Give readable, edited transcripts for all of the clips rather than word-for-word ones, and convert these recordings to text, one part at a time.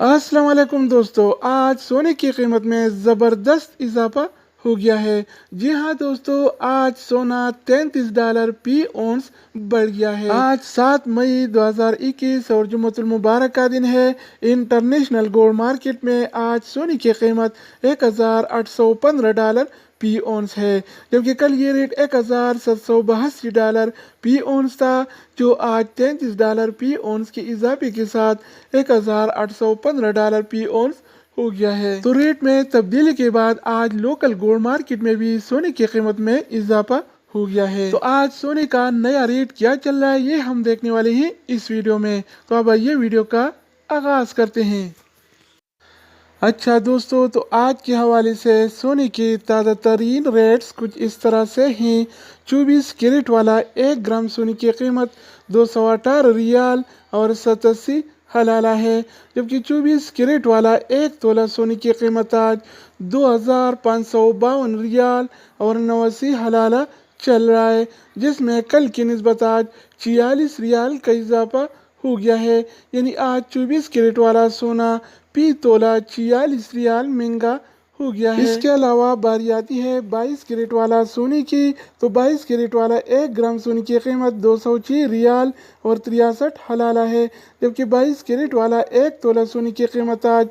अस्सलाम वालेकुम दोस्तों, आज सोने की कीमत में ज़बरदस्त इजाफा हो गया है। जी हाँ दोस्तों, आज सोना $33 फी औंस बढ़ गया है। आज 7 मई 2021 और जुम्मतुल मुबारक का दिन है। इंटरनेशनल गोल्ड मार्केट में आज सोने की कीमत $1815 फी औंस है, जबकि कल ये रेट $1782 फी औंस था, जो आज $33 फी औंस के इजाफे के साथ $1815 फी औंस हो गया है। तो रेट में तब्दीली के बाद आज लोकल गोल्ड मार्केट में भी सोने की कीमत में इजाफा हो गया है। तो आज सोने का नया रेट क्या चल रहा है, ये हम देखने वाले हैं इस वीडियो में। तो अब आइए वीडियो का आगाज करते हैं। अच्छा दोस्तों, तो आज के हवाले से सोने के ताज़ा तरीन रेट्स कुछ इस तरह से हैं। 24 कैरेट वाला 1 ग्राम सोने की कीमत $218 और 87 हलाला है, जबकि 24 कैरेट वाला 1 तोला सोने की कीमत आज $2552 और 89 हलाला चल रहा है, जिसमें कल की निस्बत आज $46 का इजाफा हो गया है। यानी आज 24 कैरेट वाला सोना फी तोला $46 महंगा हो गया है। इसके अलावा बारी आती है 22 कैरेट वाला सोने की। तो 22 कैरेट वाला 1 ग्राम सोने की कीमत $206 और 63 हलाला है, जबकि 22 कैरेट वाला 1 तोला सोने की कीमत आज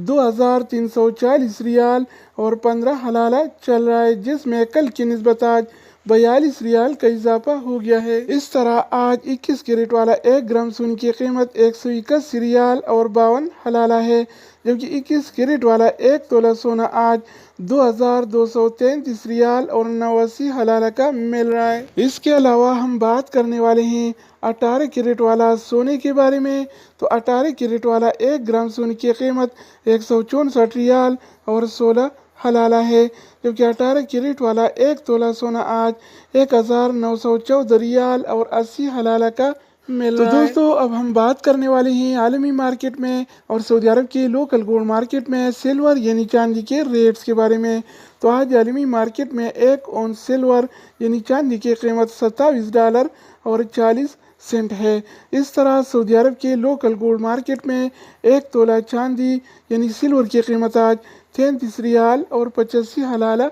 $2340 और 15 हलाला चल रहा है, जिसमें कल की निस्बत आज $42 का इजाफा हो गया है। इस तरह आज 21 कैरेट वाला 1 ग्राम सोने की कीमत $181 और 52 हलाला है, जबकि 21 कैरेट वाला 1 तोला सोना आज $2233 और 89 हलाला का मिल रहा है। इसके अलावा हम बात करने वाले हैं 18 कैरेट वाला सोने के बारे में। तो 18 कैरेट वाला 1 ग्राम सोने की कीमत $164 और 16 हलाला है, जबकि 18 कैरेट वाला 1 तोला सोना आज $1914 और 80 हलाला का मिल रहा है। तो दोस्तों, अब हम बात करने वाले हैं आलमी मार्केट में और सऊदी अरब के लोकल गोल्ड मार्केट में सिल्वर यानी चांदी के रेट्स के बारे में। तो आज आलमी मार्केट में 1 औंस सिल्वर यानी चांदी की कीमत $27 और 40 सेंट है। इस तरह सऊदी अरब के लोकल गोल्ड मार्केट में 1 तोला चांदी यानी सिल्वर की कीमत आज $33 और 85 हलाला